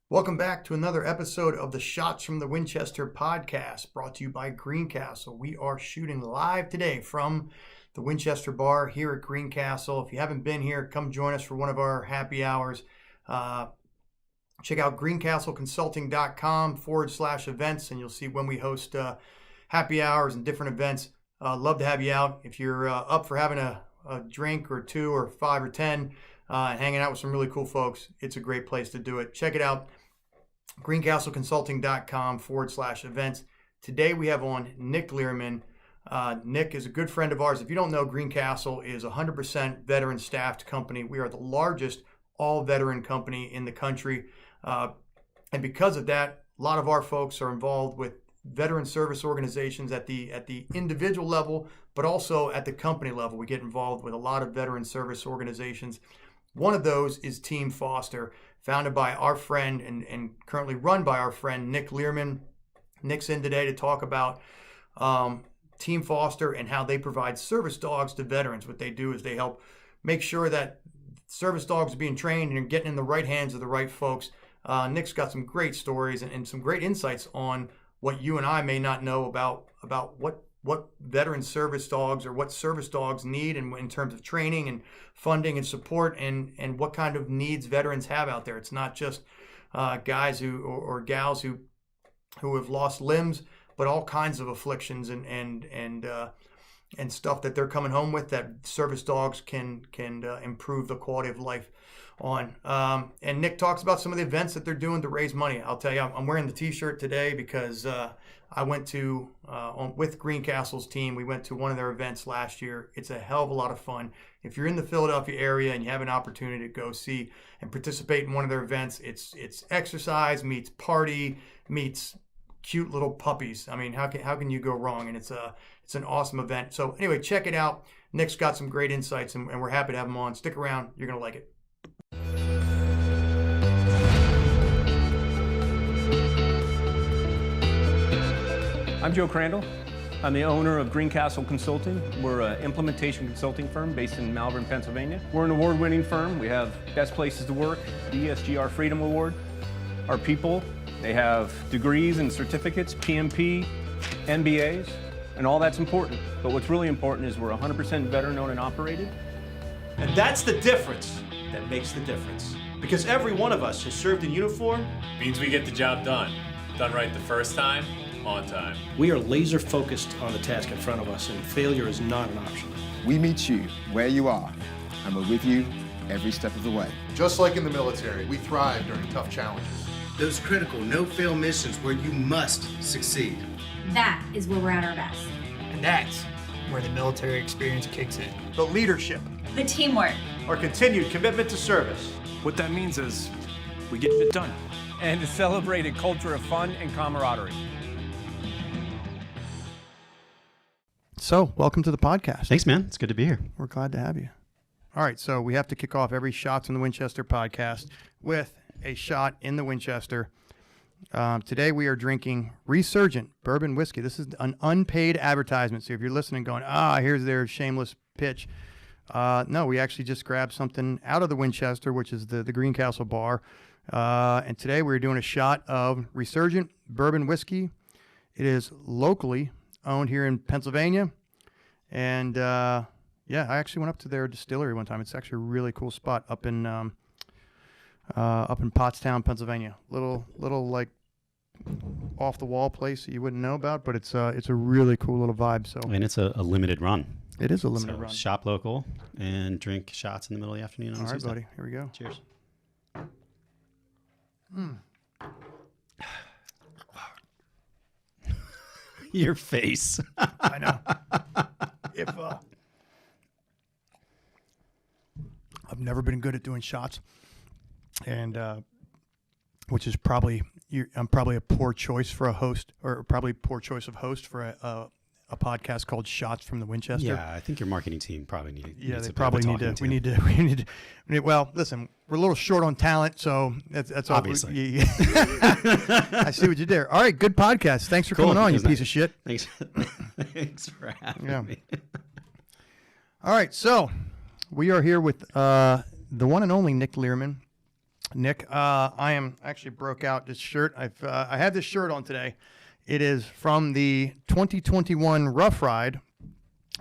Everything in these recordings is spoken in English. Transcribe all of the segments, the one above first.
Welcome back to another episode of the Shots from the Winchester podcast, brought to you by Greencastle. We are shooting live today from the Winchester bar here at Greencastle. If you haven't been here, come join us for one of our happy hours. Check out greencastleconsulting.com/events, and you'll see when we host happy hours and different events. Love to have you out. If you're up for having a drink or two or 5 or 10, hanging out with some really cool folks, it's a great place to do it. Check it out, greencastleconsulting.com/events. Today we have on Nick Liermann. Nick is a good friend of ours. If you don't know, Greencastle is a 100% veteran staffed company. We are the largest all-veteran company in the country. And because of that, a lot of our folks are involved with veteran service organizations at the individual level, but also at the company level. We get involved with a lot of veteran service organizations. One of those is Team Foster, founded by our friend and currently run by our friend Nick Liermann. Nick's in today to talk about Team Foster and how they provide service dogs to veterans. What they do is they help make sure that service dogs are being trained and getting in the right hands of the right folks. Nick's got some great stories and some great insights on what you and I may not know about what veteran service dogs or what service dogs need in terms of training and funding and support and what kind of needs veterans have out there. It's not just guys or gals who have lost limbs, but all kinds of afflictions and stuff that they're coming home with that service dogs can improve the quality of life on. And Nick talks about some of the events that they're doing to raise money. I'll tell you, I'm wearing the t-shirt today because I went to, with Greencastle's team, we went to one of their events last year. It's a hell of a lot of fun. If you're in the Philadelphia area and you have an opportunity to go see and participate in one of their events, it's exercise meets party meets cute little puppies. I mean, how can you go wrong? And it's an awesome event. So anyway, check it out. Nick's got some great insights and we're happy to have him on. Stick around. You're going to like it. I'm Joe Crandall. I'm the owner of Greencastle Consulting. We're an implementation consulting firm based in Malvern, Pennsylvania. We're an award-winning firm. We have Best Places to Work, the ESGR Freedom Award. Our people, they have degrees and certificates, PMP, MBAs, and all that's important. But what's really important is we're 100% veteran-owned and operated. And that's the difference that makes the difference. Because every one of us has served in uniform. Means we get the job done. Done right the first time, on time. We are laser focused on the task in front of us, and failure is not an option. We meet you where you are, and we're with you every step of the way. Just like in the military, we thrive during tough challenges. Those critical no-fail missions where you must succeed. That is where we're at our best. And that's where the military experience kicks in. The leadership. The teamwork. Our continued commitment to service. What that means is we get it done. And to celebrate a culture of fun and camaraderie. So, welcome to the podcast. Thanks, man. It's good to be here. We're glad to have you. All right, so we have to kick off every Shots in the Winchester podcast with a shot in the Winchester. Today we are drinking Resurgent Bourbon Whiskey. This is an unpaid advertisement, so if you're listening going, here's their shameless pitch. No, we actually just grabbed something out of the Winchester, which is the Greencastle bar. And today we're doing a shot of Resurgent Bourbon Whiskey. It is locally owned here in Pennsylvania. And I actually went up to their distillery one time. It's actually a really cool spot up in Pottstown, Pennsylvania. Little like off the wall place that you wouldn't know about, but it's a really cool little vibe. So, and it's a limited run. It is a limited run. Shop local and drink shots in the middle of the afternoon on All right, Tuesday. buddy. Here we go. Cheers. Your face. I know. If I've never been good at doing shots, and which is probably I'm probably a poor choice for a host, or probably poor choice of host for a podcast called Shots from the Winchester. Yeah, I think your marketing team probably needs. Yeah, they probably need to. We need to. Well, listen, we're a little short on talent, so that's obviously. I see what you did. All right, good podcast. Thanks for coming on, you piece of shit. Thanks. Thanks for having me. All right, so we are here with the one and only Nick Liermann. Nick, I am actually broke out this shirt. I have this shirt on today. It is from the 2021 Rough Ride,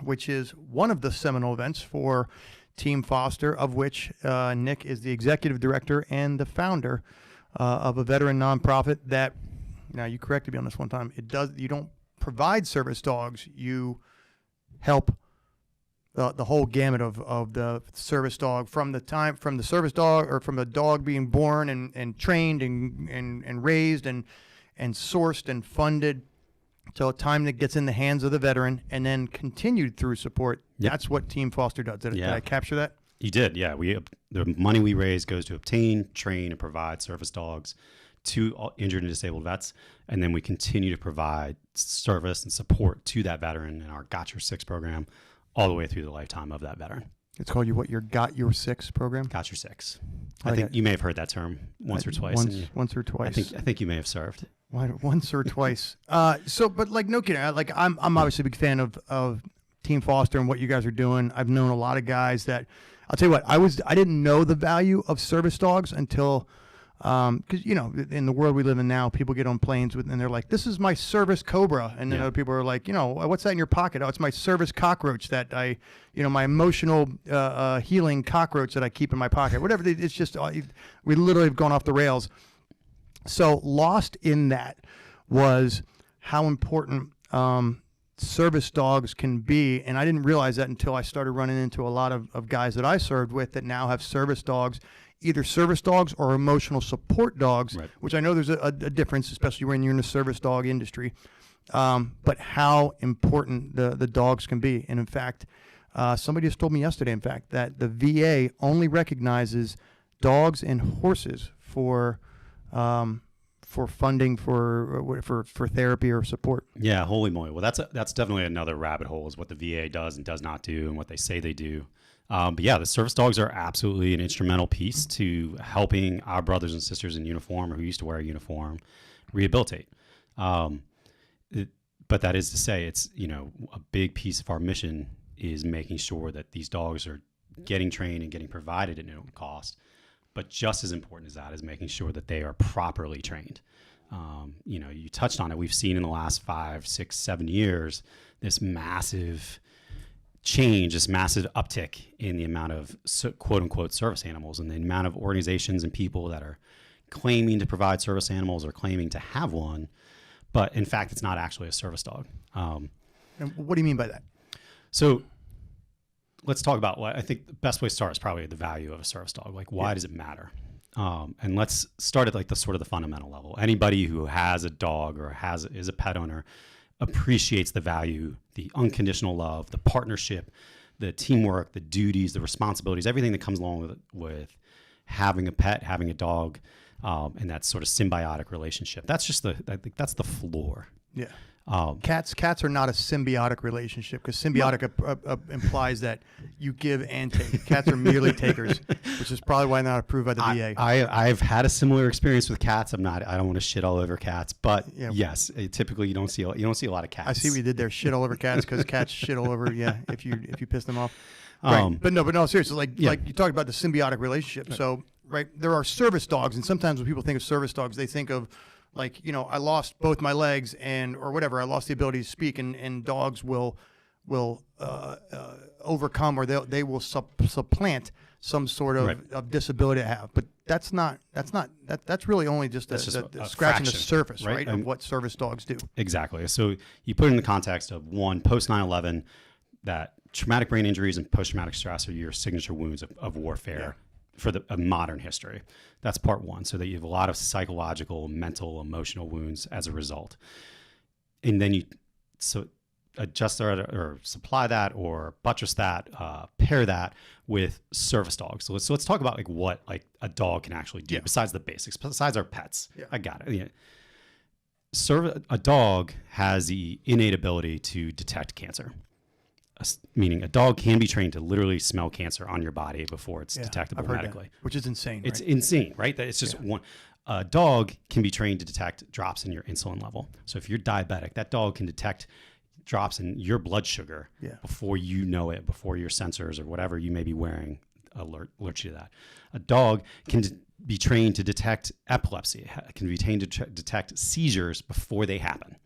which is one of the seminal events for Team Foster, of which Nick is the executive director and the founder of a veteran nonprofit that, now you corrected me on this one time, you don't provide service dogs, you help the whole gamut of the service dog from the service dog, or from the dog being born and trained and raised and sourced and funded till time that gets in the hands of the veteran and then continued through support. Yep. That's what Team Foster does. Did I capture that? You did, yeah. The money we raise goes to obtain, train, and provide service dogs to injured and disabled vets, and then we continue to provide service and support to that veteran in our Got Your Six program all the way through the lifetime of that veteran. It's called your Got Your Six program? Got Your Six. I think you may have heard that term once or twice. Once or twice. I think you may have served. Once or twice. But like, no kidding. Like, I'm obviously a big fan of Team Foster and what you guys are doing. I've known a lot of guys that, I'll tell you what, I didn't know the value of service dogs until, because in the world we live in now, people get on planes and they're like, "This is my service Cobra," and then other people are like, "What's that in your pocket?" "Oh, it's my service cockroach that my emotional healing cockroach that I keep in my pocket." Whatever. It's just we literally have gone off the rails. So lost in that was how important service dogs can be, and I didn't realize that until I started running into a lot of guys that I served with that now have service dogs, either service dogs or emotional support dogs, right. Which I know there's a difference, especially when you're in the service dog industry, but how important the dogs can be. And in fact, somebody just told me yesterday, in fact, that the VA only recognizes dogs and horses for funding for therapy or support. Yeah, holy moly. Well, that's definitely another rabbit hole, is what the VA does and does not do and what they say they do. But yeah, the service dogs are absolutely an instrumental piece to helping our brothers and sisters in uniform, or who used to wear a uniform, rehabilitate. But that is to say, it's, a big piece of our mission is making sure that these dogs are getting trained and getting provided at no cost. But just as important as that is making sure that they are properly trained. You touched on it. We've seen in the last 5, 6, 7 years this massive change, this massive uptick in the amount of quote unquote service animals, and the amount of organizations and people that are claiming to provide service animals or claiming to have one, but in fact, it's not actually a service dog. And what do you mean by that? So let's talk about what I think the best way to start is probably the value of a service dog. Like, why does it matter? And let's start at like the fundamental level. Anybody who has a dog or is a pet owner appreciates the value, the unconditional love, the partnership, the teamwork, the duties, the responsibilities, everything that comes along with having a pet, having a dog, and that sort of symbiotic relationship. That's just I think that's the floor. Yeah. Cats are not a symbiotic relationship, because symbiotic implies that you give and take. Cats are merely takers, which is probably why they're not approved by the VA. I've had a similar experience with cats. I don't want to shit all over cats, but yes, typically you don't see a lot of cats. I see what you did there. Shit all over cats, because cats shit all over. Yeah, if you piss them off. Right. But no, seriously, like you talked about the symbiotic relationship. Right. So there are service dogs, and sometimes when people think of service dogs, they think of, like, I lost both my legs or whatever. I lost the ability to speak, and dogs will overcome, or they will supplant some sort of disability I have. But that's really only just a scratching the surface, right, of what service dogs do. Exactly. So you put it in the context of one, post 9/11, that traumatic brain injuries and post-traumatic stress are your signature wounds of warfare. Yeah. For modern history. That's part one. So that you have a lot of psychological, mental, emotional wounds as a result. And then you adjust or supply that or buttress that, pair that with service dogs. So let's talk about what a dog can actually do besides the basics, besides our pets. Yeah. I got it. Yeah. A dog has the innate ability to detect cancer. Meaning a dog can be trained to literally smell cancer on your body before it's detectable medically. Which is insane, right? It's insane, right? It's just one. A dog can be trained to detect drops in your insulin level. So if you're diabetic, that dog can detect drops in your blood sugar before you know it, before your sensors or whatever you may be wearing alert you to that. A dog can be trained to detect epilepsy, can be trained to detect seizures before they happen.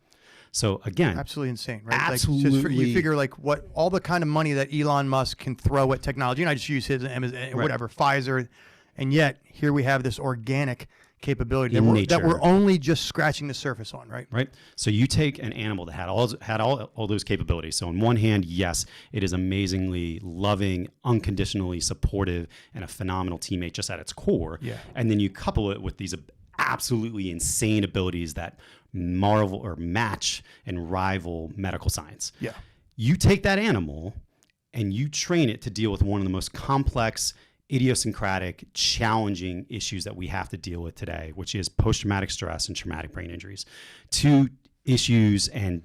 So again, absolutely insane, right? Absolutely. Like you figure like what all the kind of money that Elon Musk can throw at technology, and I just use his whatever Pfizer, and yet here we have this organic capability that we're only just scratching the surface on, right? Right. So you take an animal that had all those capabilities. So on one hand, yes, it is amazingly loving, unconditionally supportive, and a phenomenal teammate just at its core. Yeah. And then you couple it with these absolutely insane abilities that marvel or match and rival medical science. Yeah. You take that animal and you train it to deal with one of the most complex, idiosyncratic, challenging issues that we have to deal with today, which is post-traumatic stress and traumatic brain injuries. Two issues and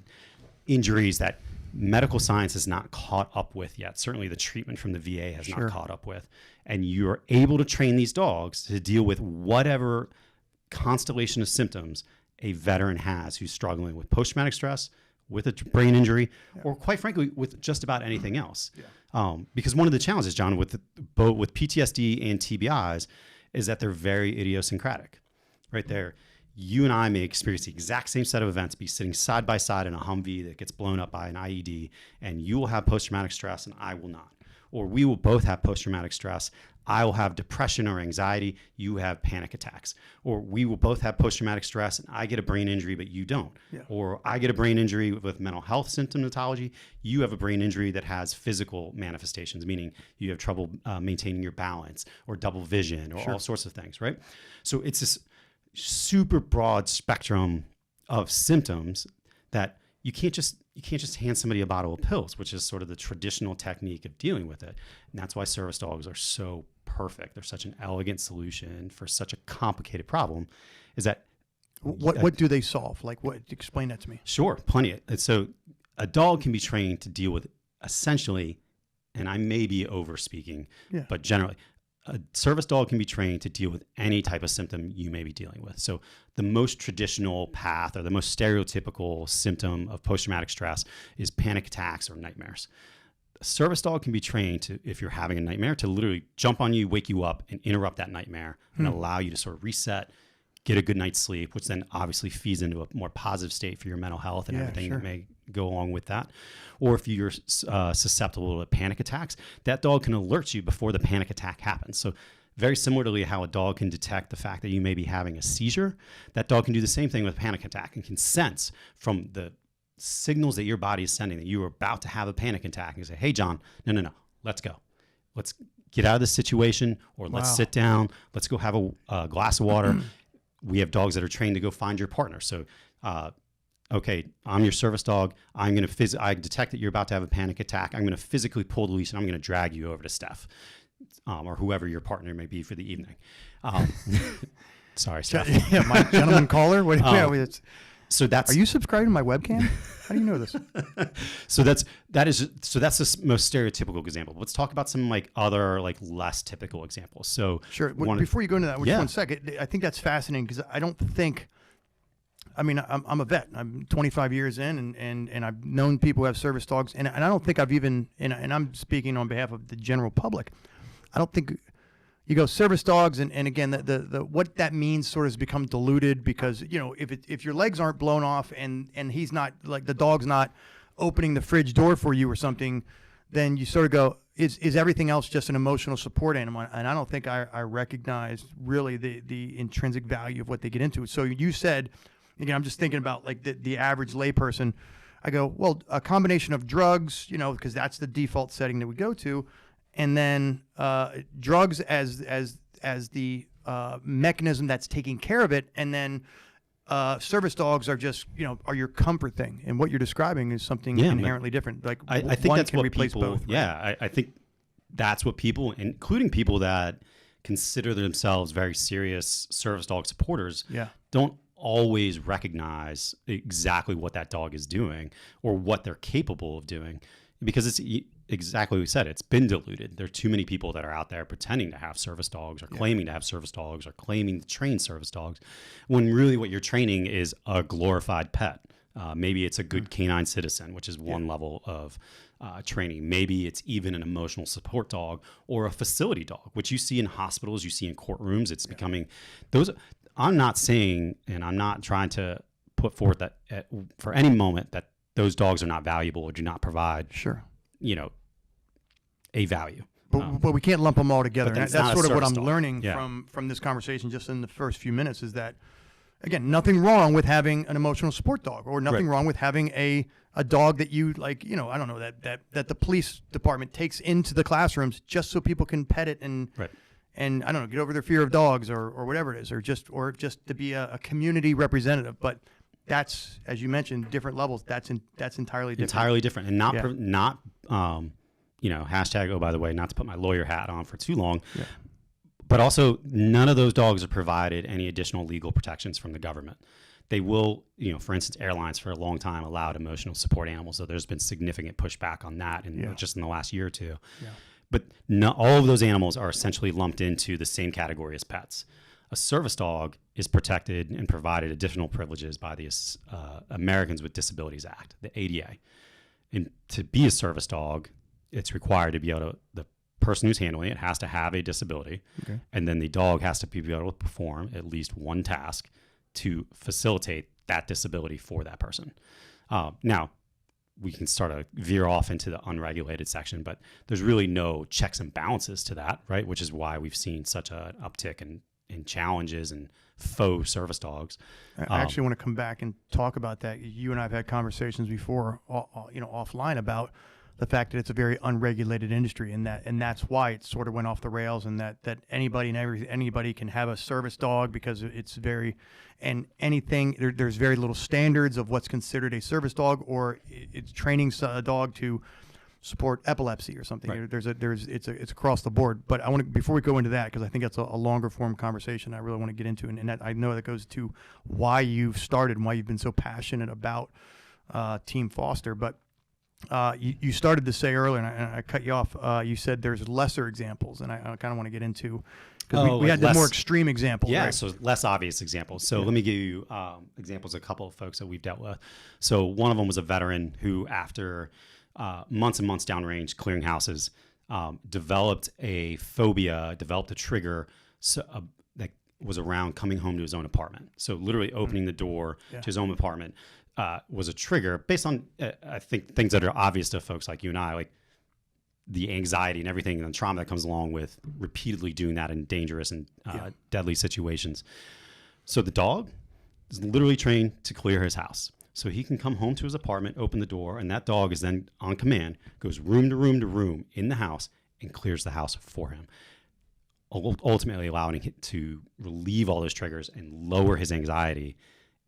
injuries that medical science has not caught up with yet. Certainly the treatment from the VA has not caught up with. And you're able to train these dogs to deal with whatever constellation of symptoms a veteran has who's struggling with post-traumatic stress, with a brain injury, or quite frankly, with just about anything else. Because one of the challenges, John, with both with PTSD and TBIs is that they're very idiosyncratic, right there. You and I may experience the exact same set of events, be sitting side by side in a Humvee that gets blown up by an IED, and you will have post-traumatic stress and I will not. Or we will both have post-traumatic stress. I will have depression or anxiety. You have panic attacks. Or we will both have post-traumatic stress and I get a brain injury, but you don't. Yeah. Or I get a brain injury with mental health symptomatology. You have a brain injury that has physical manifestations, meaning you have trouble maintaining your balance or double vision or all sorts of things, right? So it's this super broad spectrum of symptoms that you can't just hand somebody a bottle of pills, which is sort of the traditional technique of dealing with it. And that's why service dogs are so perfect. They're such an elegant solution for such a complicated problem. Is that what do they solve? Like what? Explain that to me. Sure, plenty. So a dog can be trained to deal with essentially, and I may be over speaking, but generally, a service dog can be trained to deal with any type of symptom you may be dealing with. So the most traditional path or the most stereotypical symptom of post-traumatic stress is panic attacks or nightmares. A service dog can be trained to, if you're having a nightmare, to literally jump on you, wake you up, and interrupt that nightmare and allow you to sort of reset, get a good night's sleep, which then obviously feeds into a more positive state for your mental health and everything that may go along with that. Or if you're susceptible to panic attacks, that dog can alert you before the panic attack happens. So very similarly how a dog can detect the fact that you may be having a seizure, that dog can do the same thing with panic attack and can sense from the signals that your body is sending that you are about to have a panic attack and say, hey, John, no, let's go. Let's get out of this situation, or let's sit down. Let's go have a glass of water. We have dogs that are trained to go find your partner. So, okay, I'm your service dog. I detect that you're about to have a panic attack. I'm going to physically pull the leash and I'm going to drag you over to Steph, or whoever your partner may be for the evening. Sorry, Steph. Yeah, my gentleman caller. So that's. Are you subscribing to my webcam? How do you know this? So that's the most stereotypical example. Let's talk about some other less typical examples. So sure. Before you go into that, just 1 second. I think that's fascinating because I don't think. I mean, I'm a vet. I'm 25 years in, and I've known people who have service dogs, and I don't think I've even. And I'm speaking on behalf of the general public. I don't think. You go service dogs, and again, the what that means sort of has become diluted because if your legs aren't blown off and he's not the dog's not opening the fridge door for you or something, then you sort of go, is everything else just an emotional support animal? And I don't think I recognize really the intrinsic value of what they get into. So you said, again, I'm just thinking about the average layperson. I go, well, a combination of drugs, because that's the default setting that we go to. And then drugs as the mechanism that's taking care of it, and then service dogs are just are your comfort thing. And what you're describing is something inherently different. I think that's can what replace people. both. Right? Yeah, I think that's what people, including people that consider themselves very serious service dog supporters, don't always recognize exactly what that dog is doing or what they're capable of doing, because it's exactly what we said. It's been diluted. There are too many people that are out there pretending to have service dogs or claiming to have service dogs or claiming to train service dogs, when really what you're training is a glorified pet, Maybe it's a good canine citizen, which is one level of training. Maybe it's even an emotional support dog or a facility dog, which you see in hospitals, you see in courtrooms. It's becoming those. I'm not saying, and I'm not trying to put forth that for any moment that those dogs are not valuable or do not provide, a value. But we can't lump them all together. But And that's that's not a sort of what service I'm dog. learning Yeah. from this conversation just in the first few minutes is that, again, nothing wrong with having an emotional support dog, or nothing wrong with having a dog that you like, I don't know, that the police department takes into the classrooms just so people can pet it and and I don't know, get over their fear of dogs or whatever it is, or just to be a community representative. But that's, as you mentioned, different levels. That's entirely different. Entirely different, and not hashtag, oh, by the way, not to put my lawyer hat on for too long, but also none of those dogs are provided any additional legal protections from the government. They will, for instance, airlines for a long time allowed emotional support animals, so there's been significant pushback on that just in the last year or two. Yeah. But all of those animals are essentially lumped into the same category as pets. A service dog is protected and provided additional privileges by the Americans with Disabilities Act, the ADA. And to be a service dog, it's required to be able to, the person who's handling it has to have a disability, and then the dog has to be able to perform at least one task to facilitate that disability for that person. Now, we can start to veer off into the unregulated section, but there's really no checks and balances to that, right? Which is why we've seen such an uptick in challenges and faux service dogs. I actually want to come back and talk about that. You and I have had conversations before, offline about the fact that it's a very unregulated industry, and that's why it sort of went off the rails, and that anybody and anybody can have a service dog because it's very, and anything there's very little standards of what's considered a service dog, or it's training a dog to support epilepsy or something. Right. It's across the board. But I want to, before we go into that, because I think that's a longer form conversation I really want to get into, and that, I know that goes to why you've started and why you've been so passionate about Team Foster, but. You started to say earlier, and I cut you off. You said there's lesser examples, and I kind of want to get into, because we had the more extreme examples. Yeah, right? So less obvious examples. So let me give you examples of a couple of folks that we've dealt with. So one of them was a veteran who, after months and months downrange clearing houses, developed a phobia, developed a trigger that was around coming home to his own apartment. So literally opening the door to his own apartment. Was a trigger based on, I think, things that are obvious to folks like you and I, like the anxiety and everything and the trauma that comes along with repeatedly doing that in dangerous and deadly situations. So the dog is literally trained to clear his house. So he can come home to his apartment, open the door, and that dog is then on command, goes room to room to room in the house and clears the house for him, ultimately allowing him to relieve all those triggers and lower his anxiety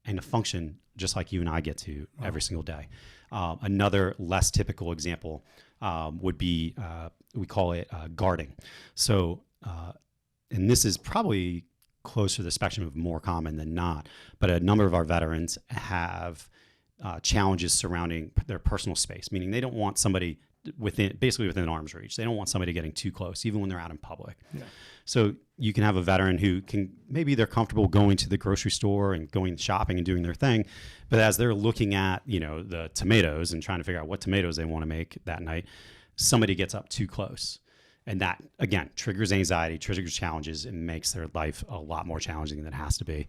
and to function just like you and I get to every single day. Another less typical example would be, we call it guarding. So, and this is probably closer to the spectrum of more common than not, but a number of our veterans have challenges surrounding their personal space, meaning they don't want somebody basically within arm's reach. They don't want somebody getting too close, even when they're out in public. Yeah. So you can have a veteran who maybe they're comfortable going to the grocery store and going shopping and doing their thing, but as they're looking at, the tomatoes and trying to figure out what tomatoes they want to make that night, somebody gets up too close. And that, again, triggers anxiety, triggers challenges, and makes their life a lot more challenging than it has to be.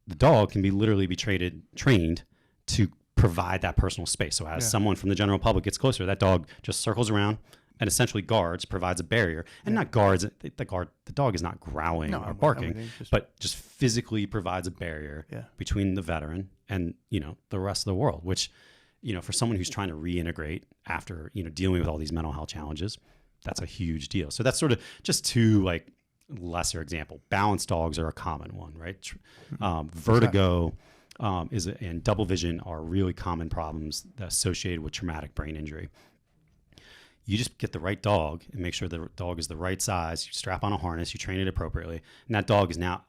The dog can literally be trained to provide that personal space. So as someone from the general public gets closer, that dog just circles around and essentially provides a barrier, and not guards. The dog is not growling or barking, but just physically provides a barrier between the veteran and, the rest of the world, which, for someone who's trying to reintegrate after, dealing with all these mental health challenges, that's a huge deal. So that's sort of just two lesser example. Balanced dogs are a common one, right? Vertigo, and double vision are really common problems associated with traumatic brain injury. You just get the right dog and make sure the dog is the right size. You strap on a harness, you train it appropriately, and that dog is now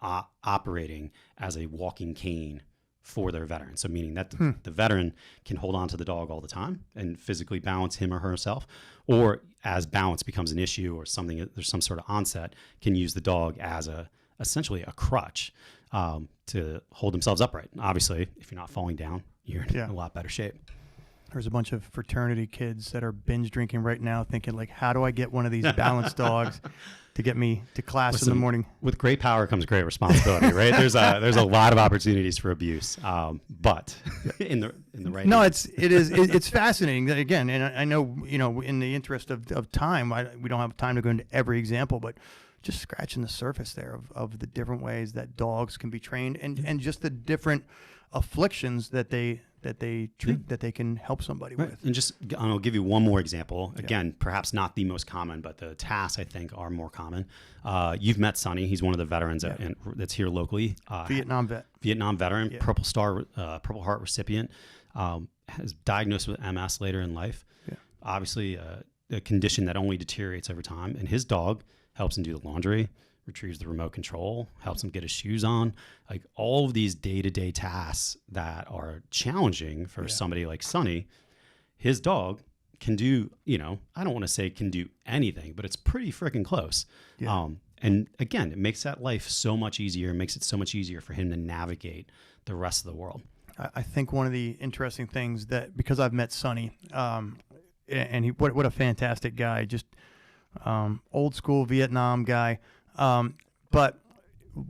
operating as a walking cane for their veteran. So meaning that the veteran can hold on to the dog all the time and physically balance him or herself, or as balance becomes an issue or something, there's some sort of onset, can use the dog as essentially a crutch to hold themselves upright. Obviously, if you're not falling down, you're in a lot better shape. There's a bunch of fraternity kids that are binge drinking right now thinking, like, how do I get one of these balanced dogs to get me to class in the morning? With great power comes great responsibility, right? There's a lot of opportunities for abuse, but in the right. No, it's fascinating again, and I know, in the interest of time, we don't have time to go into every example, but just scratching the surface there of the different ways that dogs can be trained, and just the different afflictions that they treat, that they can help somebody with. And I'll give you one more example. Again, perhaps not the most common, but the tasks I think are more common. You've met Sonny. He's one of the veterans that's here locally. Vietnam veteran, Purple Heart recipient, has diagnosed with MS later in life. Yeah. Obviously, a condition that only deteriorates over time. And his dog helps him do the laundry, retrieves the remote control, helps him get his shoes on, like all of these day-to-day tasks that are challenging for somebody like Sonny. His dog can do, I don't want to say can do anything, but it's pretty freaking close. Yeah. And again, it makes that life so much easier, makes it so much easier for him to navigate the rest of the world. I think one of the interesting things that, because I've met Sonny, and what a fantastic guy, just old school Vietnam guy. But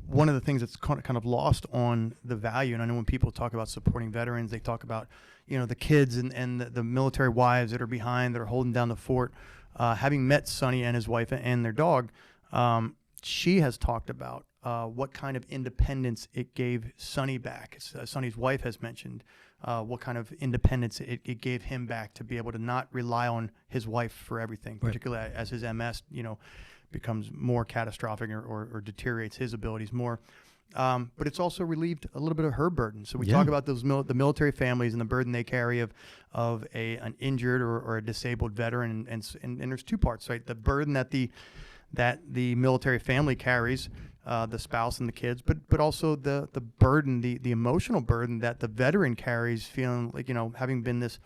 one of the things that's kind of lost on the value, and I know when people talk about supporting veterans, they talk about, the kids and the military wives that are behind, that are holding down the fort. Having met Sonny and his wife and their dog, she has talked about what kind of independence it gave Sonny back. Sonny's wife has mentioned what kind of independence it gave him back to be able to not rely on his wife for everything, particularly as his MS, becomes more catastrophic or deteriorates his abilities more. But it's also relieved a little bit of her burden. So we talk about the military families and the burden they carry of an injured or a disabled veteran, and there's two parts, right? The burden that the military family carries, the spouse and the kids, but also the burden, the emotional burden that the veteran carries, feeling like, having been this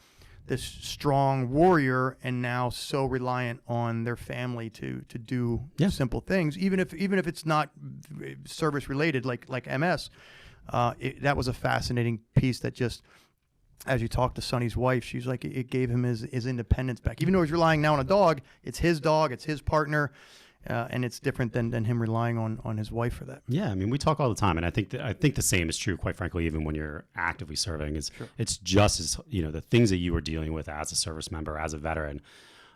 strong warrior and now so reliant on their family to do simple things, even if it's not service related, like MS. That was a fascinating piece that just, as you talk to Sonny's wife, she's like, it gave him his independence back. Even though he's relying now on a dog, it's his dog, it's his partner. And it's different than him relying on his wife for that. Yeah, I mean, we talk all the time, and I think the same is true, quite frankly, even when you're actively serving. It's just as, the things that you are dealing with as a service member, as a veteran,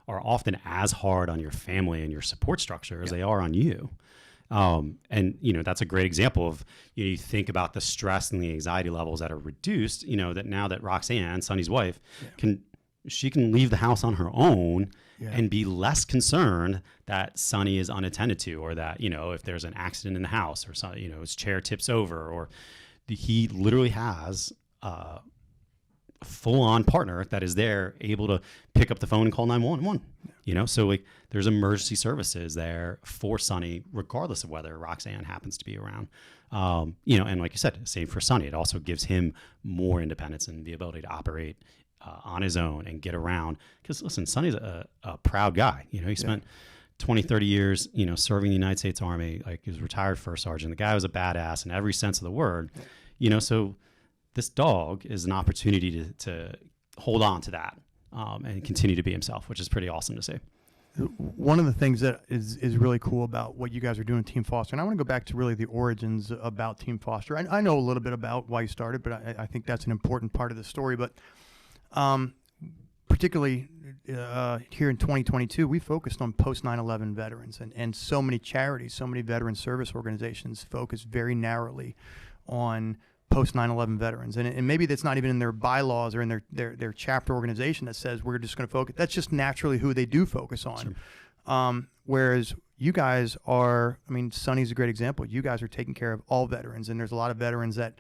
are often as hard on your family and your support structure as they are on you. And that's a great example of, you think about the stress and the anxiety levels that are reduced. That now that Roxanne, Sonny's wife, can leave the house on her own. Yeah. And be less concerned that Sonny is unattended to, or that, if there's an accident in the house, or something, his chair tips over, or he literally has a full-on partner that is there, able to pick up the phone and call 911. So like there's emergency services there for Sonny, regardless of whether Roxanne happens to be around. And like you said, same for Sonny. It also gives him more independence and the ability to operate on his own and get around. Because listen, Sonny's a proud guy. He spent 20, 30 years, serving the United States Army. Like, he was retired first sergeant. The guy was a badass in every sense of the word. So this dog is an opportunity to hold on to that and continue to be himself, which is pretty awesome to see. One of the things that is really cool about what you guys are doing, Team Foster, and I want to go back to really the origins about Team Foster. I know a little bit about why you started, but I think that's an important part of the story. But particularly here in 2022, we focused on post 9/11 veterans, and so many charities, so many veteran service organizations focus very narrowly on post 9/11 veterans, and maybe that's not even in their bylaws or in their chapter organization that says we're just going to focus. That's just naturally who they do focus on. Sure. Whereas you guys are, Sonny's a great example. You guys are taking care of all veterans, and there's a lot of veterans that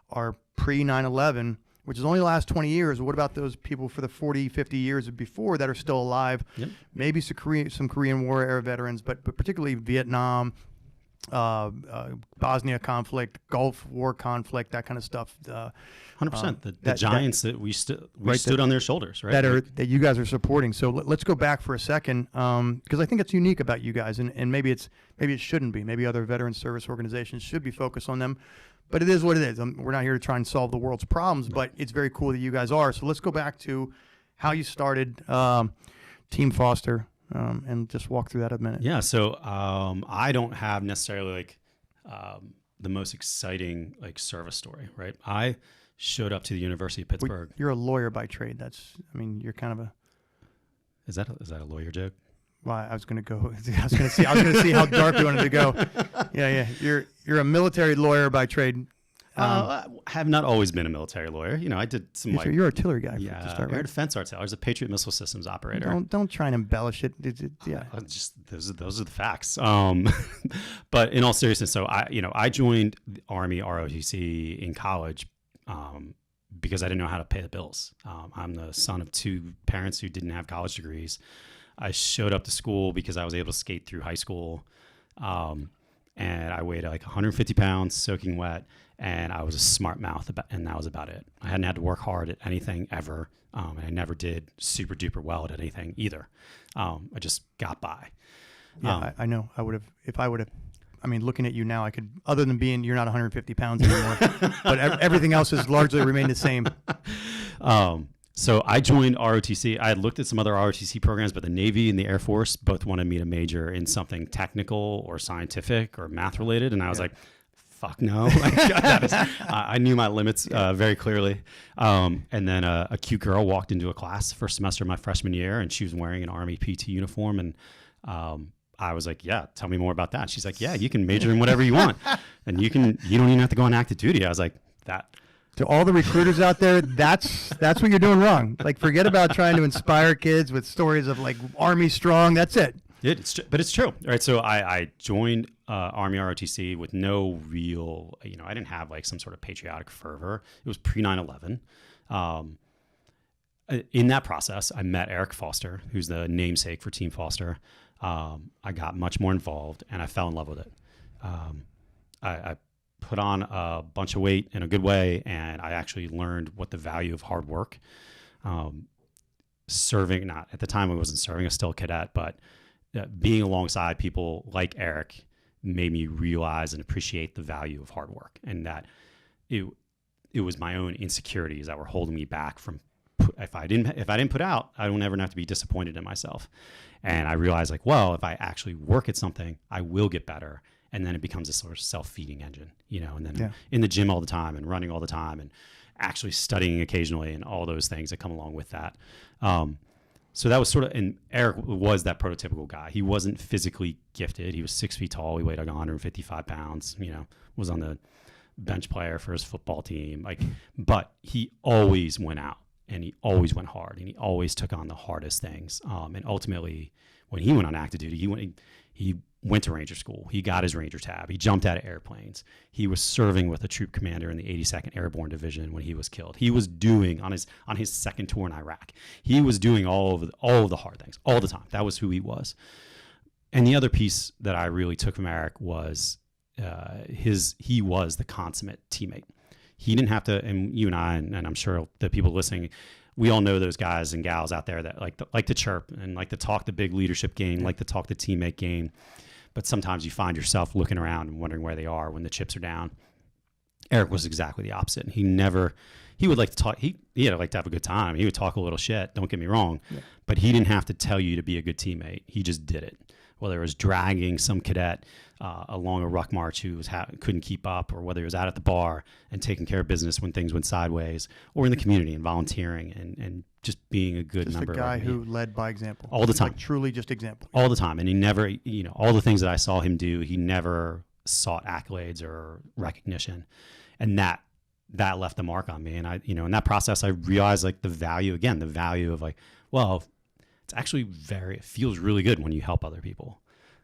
are pre 9/11. Which is only the last 20 years. What about those people for the 40, 50 years before that are still alive? Yep. Maybe some Korean War era veterans, but particularly Vietnam, Bosnia conflict, Gulf War conflict, that kind of stuff. 100%. The giants that we stood on their shoulders, right? That you guys are supporting. So let's go back for a second, because I think it's unique about you guys, and maybe it shouldn't be. Maybe other veteran service organizations should be focused on them. but it is what it is. We're not here to try and solve the world's problems, but it's very cool that you guys are. So let's go back to how you started Team Foster and just walk through that a minute. Yeah. So I don't have necessarily like the most exciting like service story, right? I showed up to the University of Pittsburgh. You're a lawyer by trade. You're kind of a. Is that a lawyer joke? Well, I was going to go. I was going to see how dark we wanted to go. Yeah. You're a military lawyer by trade. I have not always been a military lawyer. You know, I did some like you're artillery guy. Yeah, to start, air right? defense artillery. I was a Patriot missile systems operator. Don't try and embellish it. Yeah, just those are the facts. But in all seriousness, so I joined the Army ROTC in college because I didn't know how to pay the bills. I'm the son of two parents who didn't have college degrees. I showed up to school because I was able to skate through high school. And I weighed like 150 pounds, soaking wet, and I was a smart mouth, and that was about it. I hadn't had to work hard at anything ever, and I never did super duper well at anything either. I just got by. Yeah, I know. I would have, if I would have. I mean, looking at you now, I could, other than being you're not 150 pounds anymore, but everything else has largely remained the same. So I joined ROTC. I had looked at some other ROTC programs, but the Navy and the Air Force both wanted me to major in something technical or scientific or math related. And I was like, fuck no. I knew my limits very clearly. And then a cute girl walked into a class first semester of my freshman year, and she was wearing an Army PT uniform. And I was like, yeah, tell me more about that. She's like, yeah, you can major in whatever you want. And you don't even have to go on active duty. I was like, that. To all the recruiters out there, that's what you're doing wrong. Like, forget about trying to inspire kids with stories of like Army strong. That's it. But it's true. All right. So I joined Army ROTC with no real, I didn't have like some sort of patriotic fervor. It was pre 9/11. In that process, I met Eric Foster, who's the namesake for Team Foster. I got much more involved, and I fell in love with it. I put on a bunch of weight in a good way, and I actually learned what the value of hard work. Serving, not at the time I wasn't serving, I was still a cadet, but being alongside people like Eric made me realize and appreciate the value of hard work, and that it was my own insecurities that were holding me back from. If I didn't put out, I don't ever have to be disappointed in myself. And I realized like, well, if I actually work at something, I will get better. And then it becomes a sort of self-feeding engine, and then in the gym all the time and running all the time and actually studying occasionally and all those things that come along with that. So that was sort of, and Eric was that prototypical guy. He wasn't physically gifted. He was 6 feet tall. He weighed like 155 pounds, was on the bench player for his football team. But he always went out and he always went hard and he always took on the hardest things. And ultimately when he went on active duty, he went to Ranger School. He got his Ranger tab. He jumped out of airplanes. He was serving with a troop commander in the 82nd Airborne Division when he was killed. He was doing on his second tour in Iraq. He was doing all of the hard things all the time. That was who he was. And the other piece that I really took from Eric was he was the consummate teammate. He didn't have to, and you and I, and I'm sure the people listening, we all know those guys and gals out there that like to chirp and like to talk the big leadership game, like to talk the teammate game. But sometimes you find yourself looking around and wondering where they are when the chips are down. Eric was exactly the opposite. He would like to talk. He had like to have a good time. He would talk a little shit. Don't get me wrong, but he didn't have to tell you to be a good teammate. He just did it. Whether it was dragging some cadet along a ruck march who couldn't keep up, or whether he was out at the bar and taking care of business when things went sideways, or in the community and volunteering and just being a good member. Just a guy who led by example. All the time. Like truly just example. All the time. And he never, all the things that I saw him do, he never sought accolades or recognition. And that left a mark on me. And in that process, I realized like the value of like, well, it's actually it feels really good when you help other people.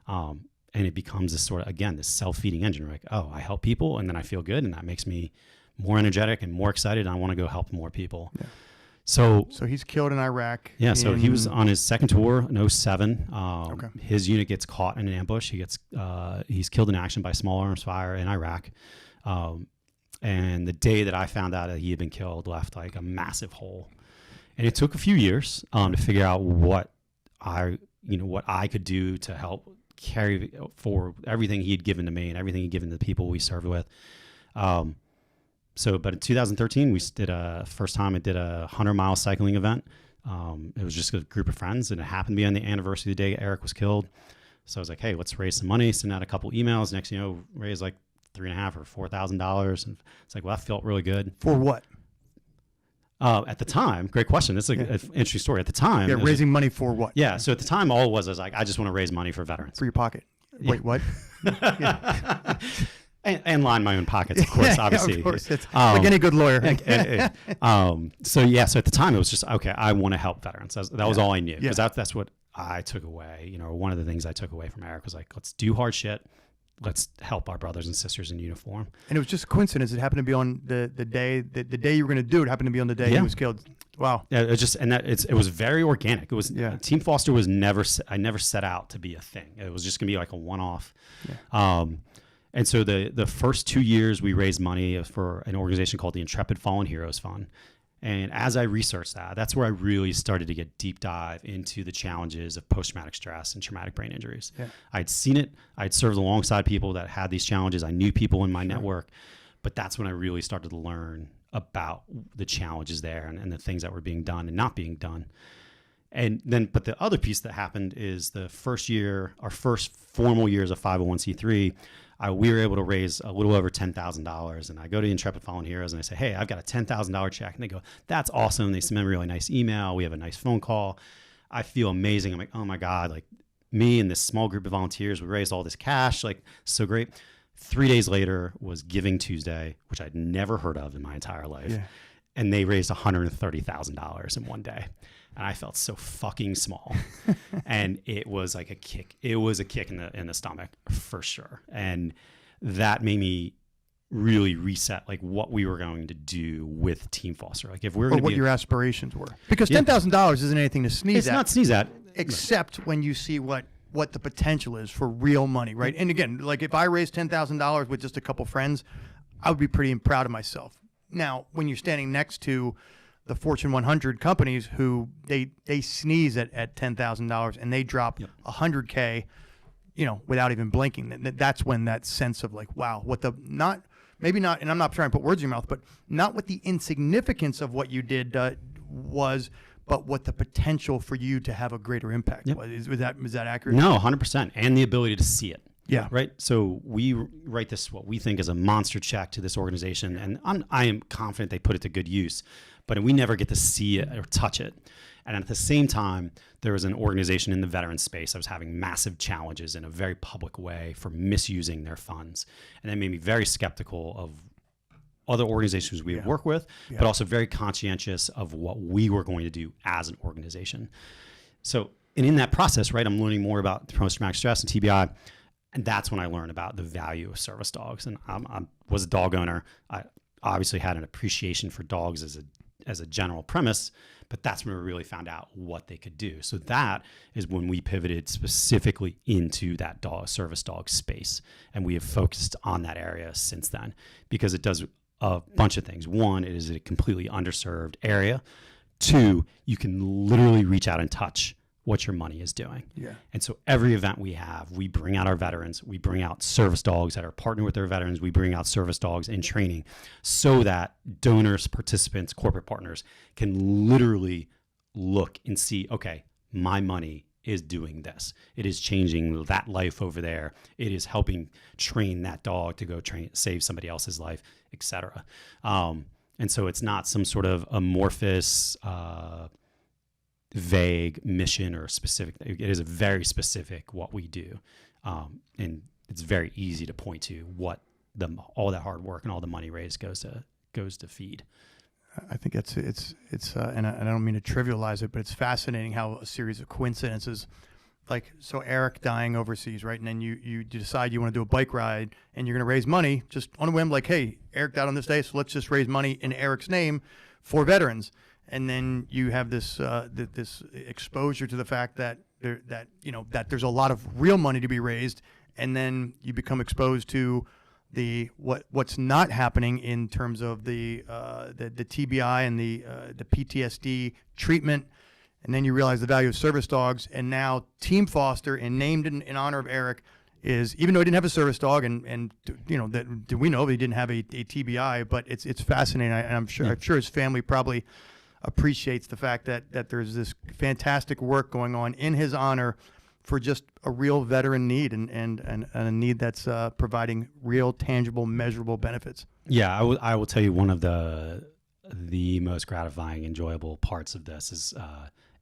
And it becomes this sort of, again, this self-feeding engine. Like, oh, I help people and then I feel good and that makes me more energetic and more excited. And I want to go help more people. Yeah. So he's killed in Iraq. Yeah. So he was on his second tour in 2007. His unit gets caught in an ambush. He's killed in action by small arms fire in Iraq. And the day that I found out that he had been killed left like a massive hole. And it took a few years to figure out what I could do to help carry forward everything he had given to me and everything he'd given to the people we served with. But in 2013, we did first time I did a 100-mile cycling event. It was just a group of friends, and it happened to be on the anniversary of the day Eric was killed. So I was like, hey, let's raise some money. Send out a couple emails. Next, raise like $3,500 or $4,000. And it's like, well, that felt really good. For what? At the time, great question. This is an interesting story. At the time, raising money for what? Yeah. So at the time, all it was like, I just want to raise money for veterans. For your pocket. Wait, what? And line my own pockets, of course, obviously. Of course. Like any good lawyer. So at the time, it was just, okay, I want to help veterans. That was all I knew. Because that's what I took away. One of the things I took away from Eric was like, let's do hard shit. Let's help our brothers and sisters in uniform. And it was just a coincidence. It happened to be on the day the day you were going to do it. Happened to be on the day he was killed. Wow. Yeah, it was very organic. It was Team Foster was I never set out to be a thing. It was just going to be like a one-off. Yeah. And so the first 2 years we raised money for an organization called the Intrepid Fallen Heroes Fund. And as I researched that's where I really started to get deep dive into the challenges of post-traumatic stress and traumatic brain injuries. Yeah. I'd seen it. I'd served alongside people that had these challenges. I knew people in my network, but that's when I really started to learn about the challenges there and the things that were being done and not being done. And then, but the other piece that happened is the first year, our first formal years of 501c3, we were able to raise a little over $10,000. And I go to Intrepid Fallen Heroes and I say, hey, I've got a $10,000 check. And they go, that's awesome. They send me a really nice email. We have a nice phone call. I feel amazing. I'm like, oh my God, like me and this small group of volunteers, we raised all this cash, like so great. 3 days later was Giving Tuesday, which I'd never heard of in my entire life. Yeah. And they raised $130,000 in one day. And I felt so fucking small. And it was like a kick. It was a kick in the stomach for sure. And that made me really reset like what we were going to do with Team Foster. Like if we're going to what your aspirations were. Because $10,000 isn't anything to sneeze at. It's not sneeze at. Except when you see what the potential is for real money, right? And again, like if I raised $10,000 with just a couple friends, I would be pretty proud of myself. Now, when you're standing next to the Fortune 100 companies who they sneeze at $10,000 and they drop $100K, without even blinking. That's when that sense of like, wow, maybe not, and I'm not trying to put words in your mouth, but not what the insignificance of what you did was, but what the potential for you to have a greater impact was. Is that accurate? No, 100%, and the ability to see it. Yeah. Right. So we write this, what we think is a monster check to this organization, and I am confident they put it to good use, but we never get to see it or touch it. And at the same time, there was an organization in the veteran space that was having massive challenges in a very public way for misusing their funds. And that made me very skeptical of other organizations we would work with, but also very conscientious of what we were going to do as an organization. So, and in that process, right, I'm learning more about post-traumatic stress and TBI. And that's when I learned about the value of service dogs. And I was a dog owner. I obviously had an appreciation for dogs as a general premise, but that's when we really found out what they could do. So that is when we pivoted specifically into that service dog space. And we have focused on that area since then because it does a bunch of things. One, it is a completely underserved area. Two, you can literally reach out and touch what your money is doing. Yeah. And so every event we have, we bring out our veterans, we bring out service dogs that are partnered with their veterans, we bring out service dogs in training so that donors, participants, corporate partners can literally look and see, okay, my money is doing this. It is changing that life over there. It is helping train that dog to go save somebody else's life, etc. And so it's not some sort of amorphous, vague mission or specific. It is a very specific what we do, and it's very easy to point to what all that hard work and all the money raised goes to feed. I think it's and I don't mean to trivialize it, but it's fascinating how a series of coincidences, like so Eric dying overseas, right, and then you decide you want to do a bike ride and you're going to raise money just on a whim, like, hey, Eric died on this day, so let's just raise money in Eric's name for veterans. And then you have this this exposure to the fact that there's a lot of real money to be raised, and then you become exposed to what's not happening in terms of the TBI and the PTSD treatment, and then you realize the value of service dogs, and now Team Foster, and named in honor of Eric, is even though he didn't have a service dog, and you know that we know he didn't have a TBI, but it's fascinating, and I'm sure his family probably appreciates the fact that there's this fantastic work going on in his honor for just a real veteran need and a need that's providing real, tangible, measurable benefits. Yeah, I will tell you one of the most gratifying, enjoyable parts of this is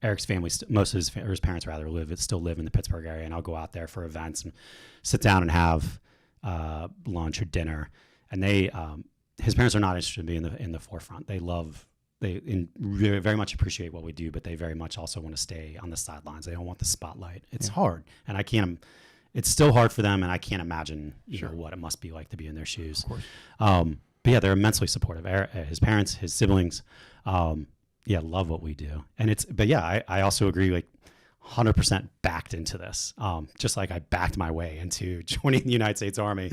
Eric's family, most of his parents rather still live in the Pittsburgh area, and I'll go out there for events and sit down and have lunch or dinner. And his parents are not interested in being in the forefront. They very much appreciate what we do, but they very much also want to stay on the sidelines. They don't want the spotlight. It's hard, and it's still hard for them, and I can't imagine you know what it must be like to be in their shoes. Of course. But yeah, they're immensely supportive. His parents, his siblings, love what we do. And I also agree, like 100% backed into this. Just like I backed my way into joining the United States Army.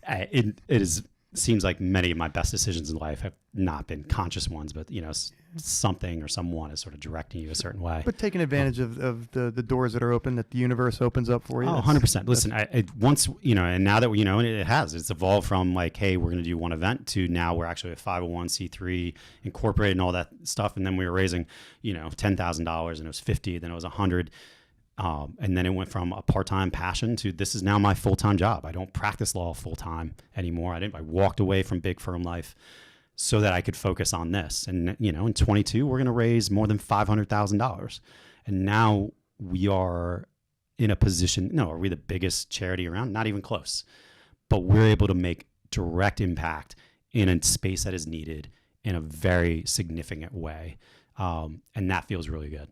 It seems like many of my best decisions in life have not been conscious ones, but you know, something or someone is sort of directing you a certain way. But taking advantage of the doors that are open, that the universe opens up for you. 100%. Listen, once, you know, and now that we, you know, and it's evolved from like, hey, we're going to do one event to now we're actually a 501c3 incorporated and all that stuff. And then we were raising, you know, $10,000 and it was 50, then it was 100. And then it went from a part-time passion to this is now my full-time job. I don't practice law full-time anymore. I walked away from big firm life so that I could focus on this. And, you know, in 22, we're going to raise more than $500,000. And now we are in a position, no, are we the biggest charity around? Not even close. But we're able to make direct impact in a space that is needed in a very significant way. And that feels really good.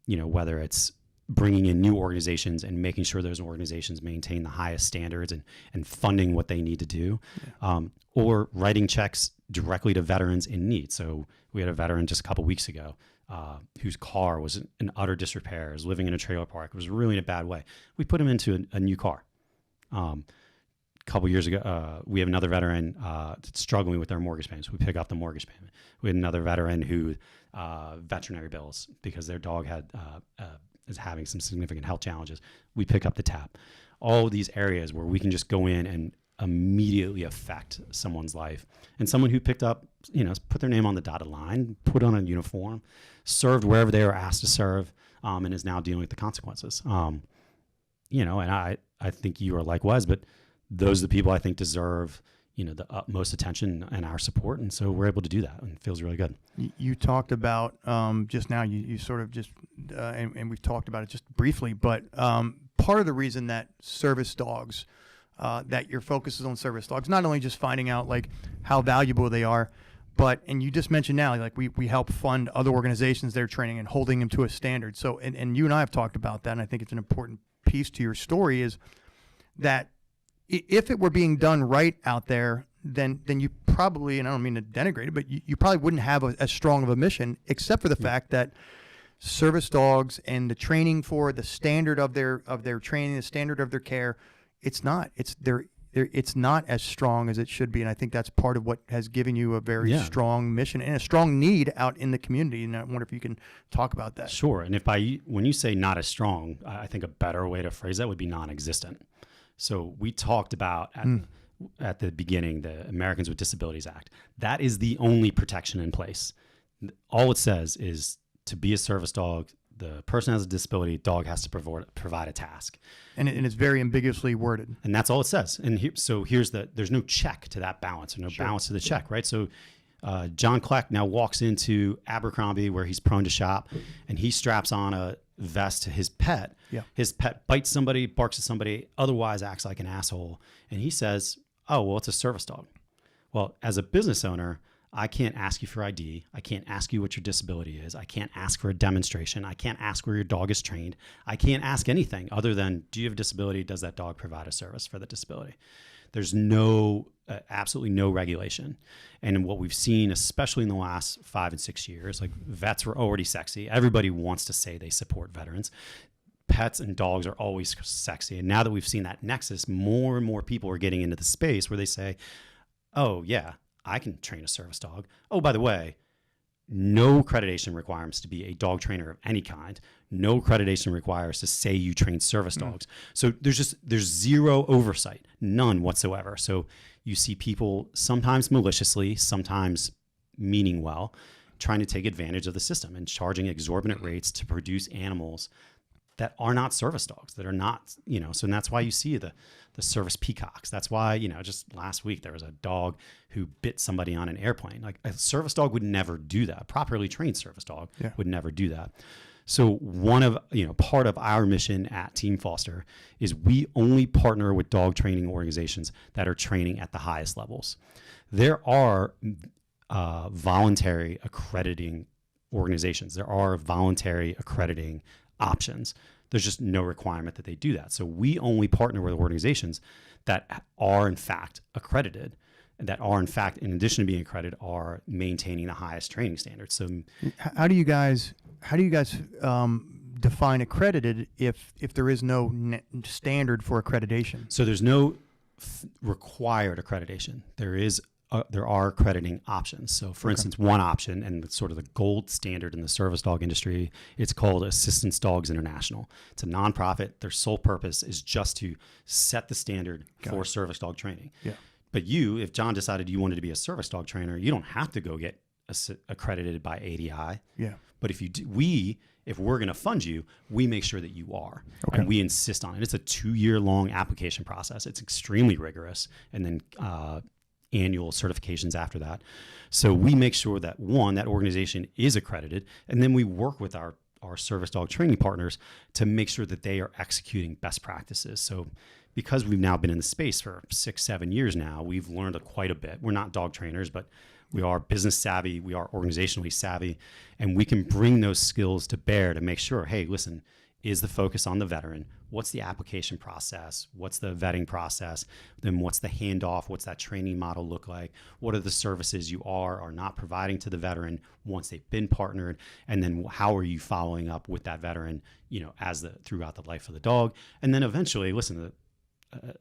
You know, whether it's bringing in new organizations and making sure those organizations maintain the highest standards and funding what they need to do, or writing checks directly to veterans in need. So we had a veteran just a couple weeks ago whose car was in utter disrepair, was living in a trailer park, was really in a bad way. We put him into a new car. A couple years ago, we have another veteran that's struggling with their mortgage payments. We pick up the mortgage payment. We had another veteran who veterinary bills because their dog is having some significant health challenges. We pick up the tab. All of these areas where we can just go in and immediately affect someone's life. And someone who picked up, you know, put their name on the dotted line, put on a uniform, served wherever they were asked to serve, and is now dealing with the consequences. You know, and I think you are likewise, but those are the people I think deserve, you know, the utmost attention and our support. And so we're able to do that, and it feels really good. You talked about just now, you sort of just, and we've talked about it just briefly, but part of the reason that service dogs, that your focus is on service dogs, not only just finding out like how valuable they are, but, and you just mentioned now, like we help fund other organizations they're training and holding them to a standard. So, and you and I have talked about that, and I think it's an important piece to your story is that if it were being done right out there, then you probably, and I don't mean to denigrate it, but you probably wouldn't have as strong of a mission, except for the fact that service dogs and the training for the standard of their training, the standard of their care, it's not as strong as it should be. And I think that's part of what has given you a very strong mission and a strong need out in the community. And I wonder if you can talk about that. Sure. And when you say not as strong, I think a better way to phrase that would be non-existent. So we talked about at the beginning, the Americans with Disabilities Act. That is the only protection in place. All it says is to be a service dog, the person has a disability, dog has to provide a task. And it's very ambiguously worded. And that's all it says. And there's no check to that balance, or no balance to the check, right? So John Kleck now walks into Abercrombie where he's prone to shop, and he straps on a vest to his pet. Yeah. His pet bites somebody, barks at somebody, otherwise acts like an asshole. And he says, oh, well, it's a service dog. Well, as a business owner, I can't ask you for ID. I can't ask you what your disability is. I can't ask for a demonstration. I can't ask where your dog is trained. I can't ask anything other than, do you have a disability? Does that dog provide a service for the disability? There's absolutely no regulation. And what we've seen, especially in the last 5 and 6 years, like vets were already sexy. Everybody wants to say they support veterans. Pets and dogs are always sexy. And now that we've seen that nexus, more and more people are getting into the space where they say, oh, yeah, I can train a service dog. Oh, by the way, no accreditation requirements to be a dog trainer of any kind. No accreditation requires to say you train service dogs. So there's zero oversight, none whatsoever. So you see people sometimes maliciously, sometimes meaning well, trying to take advantage of the system and charging exorbitant rates to produce animals that are not service dogs, that are not, so and that's why you see the service peacocks. That's why, just last week there was a dog who bit somebody on an airplane. Like a service dog would never do that. A properly trained service dog would never do that. So part of our mission at Team Foster is we only partner with dog training organizations that are training at the highest levels. There are voluntary accrediting organizations. There are voluntary accrediting options. There's just no requirement that they do that. So we only partner with organizations that are in fact accredited, and that are in fact, in addition to being accredited, are maintaining the highest training standards. So how do you guys define accredited if there is no standard for accreditation? So there's no required accreditation. There are accrediting options. So for instance, one option, and it's sort of the gold standard in the service dog industry, it's called Assistance Dogs International. It's a nonprofit. Their sole purpose is just to set the standard for service dog training. Yeah. But if John decided you wanted to be a service dog trainer, you don't have to go get accredited by ADI. Yeah. But if you do, if we're going to fund you, we make sure that you are, and we insist on it. It's a 2-year-long application process. It's extremely rigorous, and then annual certifications after that. So we make sure that that organization is accredited, and then we work with our service dog training partners to make sure that they are executing best practices. So because we've now been in the space for 6-7 years now, we've learned quite a bit. We're not dog trainers, but we are business savvy, we are organizationally savvy, and we can bring those skills to bear to make sure, hey, listen, is the focus on the veteran? What's the application process? What's the vetting process? Then what's the handoff? What's that training model look like? What are the services you are not providing to the veteran once they've been partnered? And then how are you following up with that veteran, throughout the life of the dog? And then eventually, listen,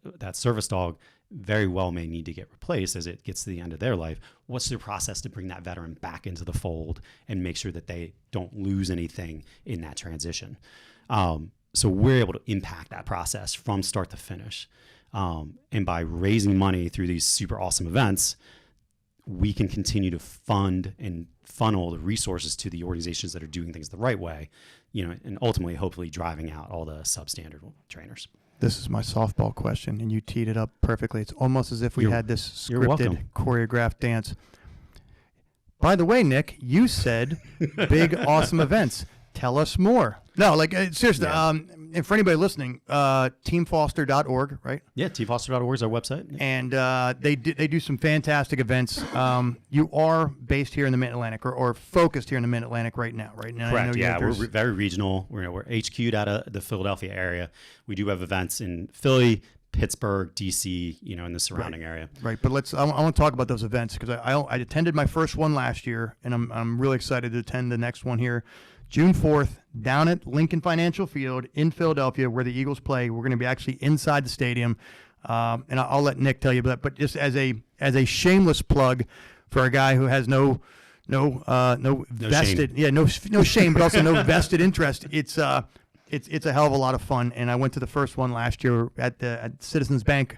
that service dog very well may need to get replaced as it gets to the end of their life. What's the process to bring that veteran back into the fold and make sure that they don't lose anything in that transition? So we're able to impact that process from start to finish. And by raising money through these super awesome events, we can continue to fund and funnel the resources to the organizations that are doing things the right way, and ultimately, hopefully, driving out all the substandard trainers. This is my softball question, and you teed it up perfectly. It's almost as if we had this scripted, choreographed dance. By the way, Nick, you said big, awesome events. Tell us more. No, seriously, and for anybody listening, teamfoster.org, right? Yeah, teamfoster.org is our website. And they do some fantastic events. You are based here in the Mid-Atlantic or focused here in the Mid-Atlantic right now, right? Now, correct, we're very regional. We're HQ'd out of the Philadelphia area. We do have events in Philly, Pittsburgh, DC, in the surrounding area. Right, but I want to talk about those events because I attended my first one last year, and I'm really excited to attend the next one here. June 4th, down at Lincoln Financial Field in Philadelphia, where the Eagles play. We're going to be actually inside the stadium, and I'll let Nick tell you about that. But just as a shameless plug for a guy who has no vested, shame. no shame, but also no vested interest. It's a hell of a lot of fun, and I went to the first one last year at Citizens Bank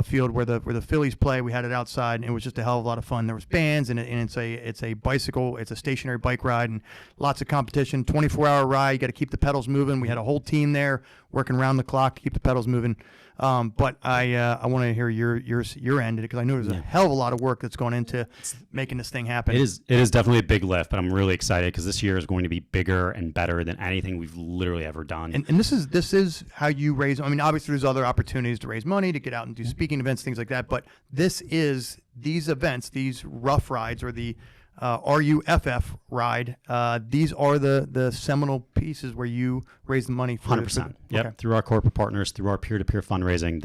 field where the Phillies play. We had it outside, and it was just a hell of a lot of fun. There was bands, and it's a bicycle, it's a stationary bike ride, and lots of competition. 24-hour ride. You got to keep the pedals moving. We had a whole team there working around the clock to keep the pedals moving. But I want to hear your end because I know there's a hell of a lot of work that's gone into making this thing happen. It is definitely a big lift, but I'm really excited because this year is going to be bigger and better than anything we've literally ever done. And this is how you raise. I mean, obviously there's other opportunities to raise money, to get out and do speaking events, things like that. But these events, these rough rides or the RUFF ride, these are the seminal pieces where you raise the money for 100%. Yep. Okay. Through our corporate partners, through our peer-to-peer fundraising,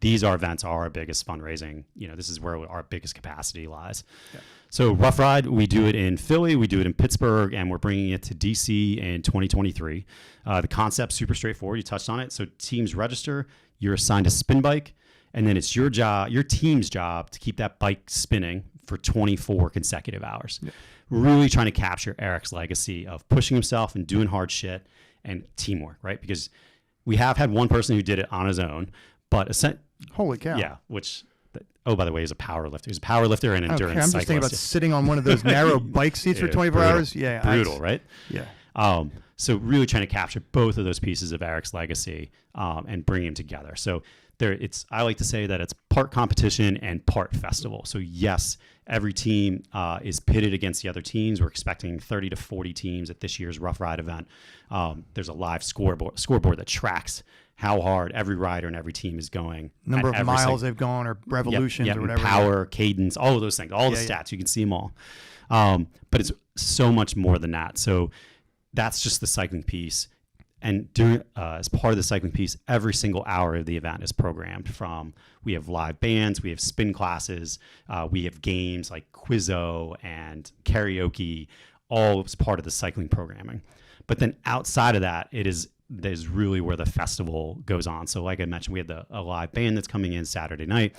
these events are our biggest fundraising. This is where our biggest capacity lies. Yeah. So Rough Ride, we do it in Philly, we do it in Pittsburgh, and we're bringing it to DC in 2023. The concept's super straightforward. You touched on it. So teams register, you're assigned a spin bike, and then it's your team's job to keep that bike spinning for 24 consecutive hours. Yeah. Really trying to capture Eric's legacy of pushing himself and doing hard shit and teamwork, right? Because we have had one person who did it on his own, but holy cow. Yeah, which, oh, by the way, he's a power lifter. He's a power lifter and endurance cyclist. I'm just thinking about sitting on one of those narrow bike seats for 24 hours. Yeah. Brutal, right? Yeah. So really trying to capture both of those pieces of Eric's legacy and bring them together. So I like to say that it's part competition and part festival. So yes, every team is pitted against the other teams. We're expecting 30 to 40 teams at this year's Rough Ride event. There's a live scoreboard that tracks how hard every rider and every team is going. Number of miles they've gone or revolutions or whatever. Power, cadence, all of those things, all the stats. You can see them all. But it's so much more than that. So that's just the cycling piece. And as part of the cycling piece, every single hour of the event is programmed from, we have live bands, we have spin classes, we have games like Quizzo and karaoke, all as part of the cycling programming. But then outside of that, there's really where the festival goes on. So like I mentioned, we had a live band that's coming in Saturday night,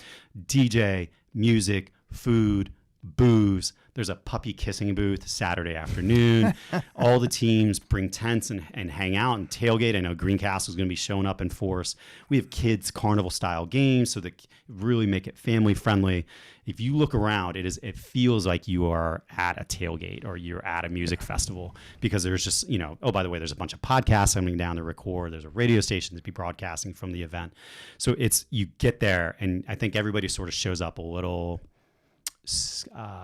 DJ, music, food, booze. There's a puppy kissing booth Saturday afternoon. All the teams bring tents and hang out and tailgate. I know Greencastle is going to be showing up in force. We have kids carnival style games so that really make it family friendly. If you look around, it feels like you are at a tailgate or you're at a music festival, because there's just, oh, by the way, there's a bunch of podcasts coming down to record. There's a radio station to be broadcasting from the event. So you get there, and I think everybody sort of shows up a little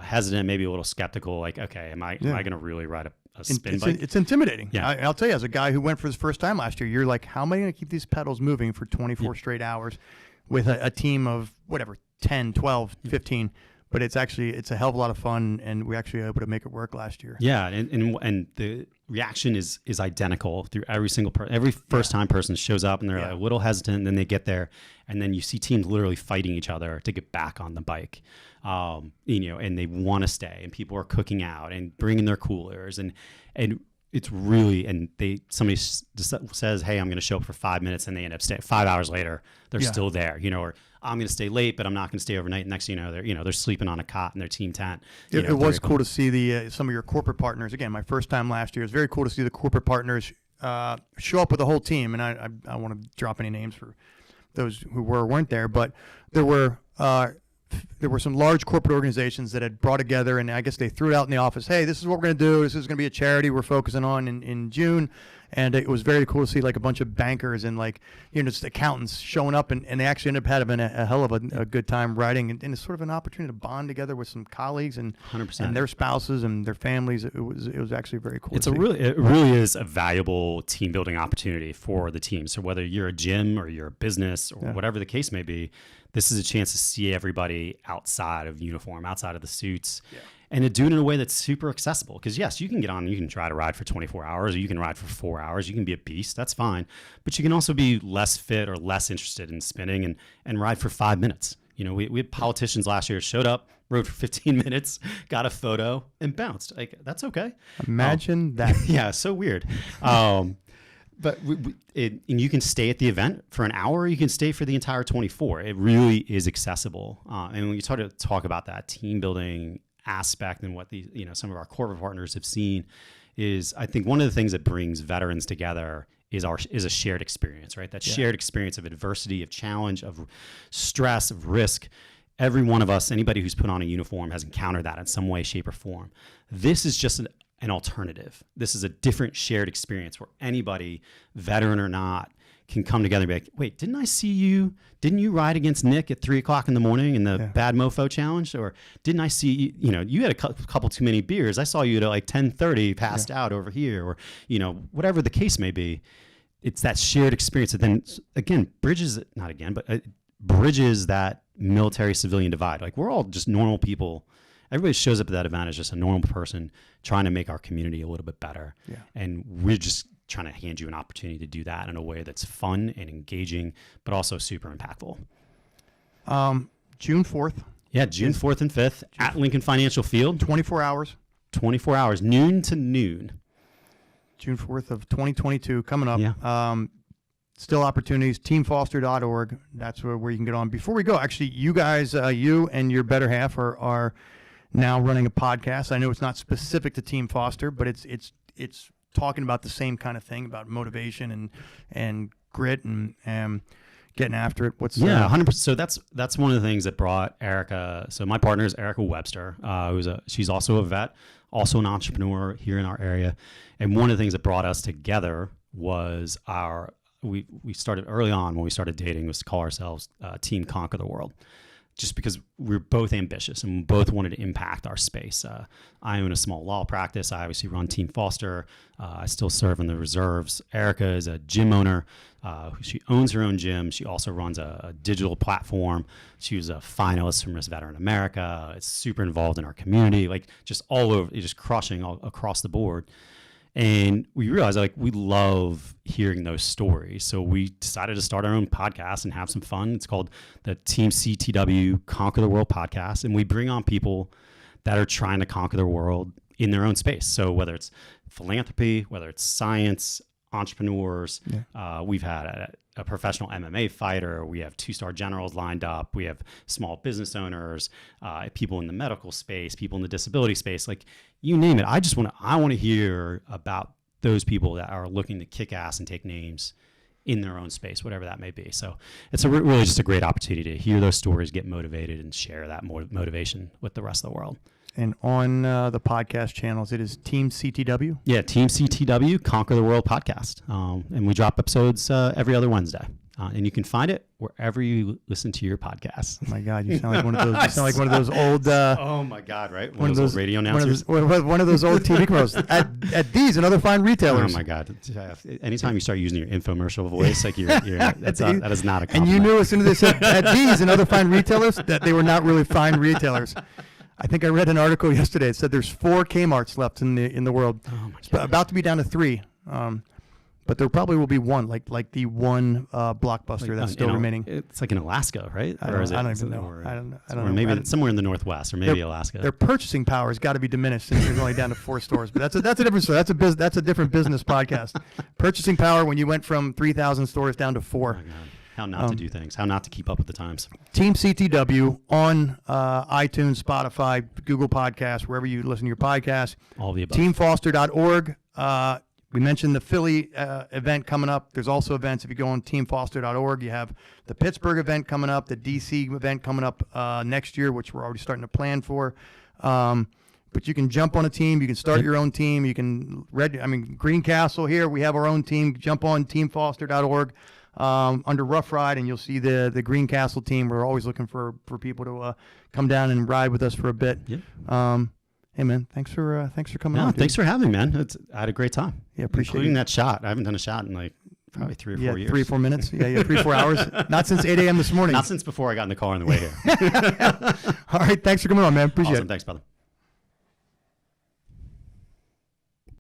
hesitant, maybe a little skeptical, like, okay, am I going to really ride a spin bike? It's intimidating. Yeah. I'll tell you, as a guy who went for his first time last year, you're like, how am I going to keep these pedals moving for 24 straight hours with a team of whatever, 10, 12, 15? But it's a hell of a lot of fun, and we actually were able to make it work last year. Yeah, and the reaction is identical through every single person. Every first time person shows up and they're like a little hesitant, and then they get there, and then you see teams literally fighting each other to get back on the bike. And they want to stay, and people are cooking out and bringing their coolers, and it's really, and somebody says, hey, I'm going to show up for 5 minutes, and they end up staying 5 hours later. They're still there, or I'm going to stay late, but I'm not going to stay overnight. Next thing you know, they're sleeping on a cot in their team tent. It was cool to see some of your corporate partners. Again, my first time last year, it was very cool to see the corporate partners show up with the whole team. And I want to drop any names for those who weren't there, but there were some large corporate organizations that had brought together, and I guess they threw it out in the office. Hey, this is what we're going to do. This is going to be a charity we're focusing on in June. And it was very cool to see like a bunch of bankers and just accountants showing up, and they actually ended up having a hell of a good time riding, and it's sort of an opportunity to bond together with some colleagues and 100%. And their spouses and their families. It was actually very cool. It really is a valuable team building opportunity for the team. So whether you're a gym or you're a business or whatever the case may be, this is a chance to see everybody outside of uniform, outside of the suits. Yeah. And to do it in a way that's super accessible. Because yes, you can get on, you can try to ride for 24 hours, or you can ride for 4 hours. You can be a beast, that's fine. But you can also be less fit or less interested in spinning and ride for 5 minutes. We had politicians last year showed up, rode for 15 minutes, got a photo, and bounced. Like, that's okay. Imagine that. Yeah, so weird. But and you can stay at the event for an hour, or you can stay for the entire 24. It really is accessible. And when you talk about that team building aspect and what some of our corporate partners have seen, is I think one of the things that brings veterans together is a shared experience, right? That shared experience of adversity, of challenge, of stress, of risk. Every one of us, anybody who's put on a uniform, has encountered that in some way, shape, or form. This is just an alternative. This is a different shared experience where anybody, veteran or not, can come together and be like, wait, didn't you ride against Nick at 3:00 in the morning in the Bad Mofo Challenge? Or didn't I see, you had a couple too many beers. I saw you at like 10:30 passed out over here, or, whatever the case may be. It's that shared experience that then, again, bridges that military civilian divide. Like, we're all just normal people. Everybody shows up at that event as just a normal person trying to make our community a little bit better. Yeah. And we're just trying to hand you an opportunity to do that in a way that's fun and engaging, but also super impactful. June 4th. Yeah, June 4th and 5th at Lincoln Financial Field. 24 hours. 24 hours, noon to noon. June 4th of 2022 coming up. Yeah. Still opportunities, teamfoster.org. That's where you can get on. Before we go, actually, you guys, you and your better half are now running a podcast. I know it's not specific to Team Foster, but it's talking about the same kind of thing about motivation and grit and getting after it. 100%. So that's one of the things that brought Erica. So my partner is Erica Webster, she's also a vet, also an entrepreneur here in our area. And one of the things that brought us together was we started early on when we started dating was to call ourselves Team Conquer the World, just because we're both ambitious and we both wanted to impact our space. I own a small law practice. I obviously run Team Foster. I still serve in the reserves. Erica is a gym owner. She owns her own gym. She also runs a digital platform. She was a finalist for Miss Veteran America. It's super involved in our community, like just all over, just crushing all across the board. And we realized we love hearing those stories. So we decided to start our own podcast and have some fun. It's called the Team CTW Conquer the World podcast. And we bring on people that are trying to conquer the world in their own space. So whether it's philanthropy, whether it's science, entrepreneurs, we've had a professional MMA fighter. We have 2-star generals lined up. We have small business owners, people in the medical space, people in the disability space, like you name it. I want to hear about those people that are looking to kick ass and take names in their own space, whatever that may be. So it's really just a great opportunity to hear those stories, get motivated, and share that motivation with the rest of the world. And on the podcast channels, it is Team CTW? Yeah, Team CTW, Conquer the World podcast. And we drop episodes every other Wednesday. And you can find it wherever you listen to your podcasts. Oh my God, you sound like one of those. You sound like one of those old. Oh my God, right? One of those old radio announcers. One of those old TV commercials at these and other fine retailers. Oh my God! Anytime you start using your infomercial voice, like that is not a compliment. And you knew as soon as they said at these and other fine retailers that they were not really fine retailers. I think I read an article yesterday. It said there's 4 Kmarts left in the world. Oh my God. About to be down to 3. But there probably will be one, like the one Blockbuster that's still remaining. It's like in Alaska, right? I don't even know. I don't know. Maybe somewhere in the Northwest, or maybe Alaska. Their purchasing power has got to be diminished since there's only down to 4 stores. But that's a different story. That's a different business podcast. Purchasing power when you went from 3,000 stores down to 4. Oh my God. How not to do things. How not to keep up with the times. Team CTW on iTunes, Spotify, Google Podcasts, wherever you listen to your podcasts. All the above. Teamfoster.org. We mentioned the Philly event coming up. There's also events. If you go on teamfoster.org, you have the Pittsburgh event coming up, the DC event coming up next year, which we're already starting to plan for. But you can jump on a team. You can start your own team. You can Greencastle here. We have our own team. Jump on teamfoster.org under Rough Ride, and you'll see the Greencastle team. We're always looking for people to come down and ride with us for a bit. Yeah. Hey man, thanks for coming on. Thanks for having me, man. I had a great time. Yeah, appreciate including it. That shot. I haven't done a shot in probably 3 or 4 years. 3 or 4 minutes. Yeah, 3 or 4 hours. Not since 8 a.m. this morning. Not since before I got in the car on the way here. All right, thanks for coming on, man. Appreciate it. Thanks, brother.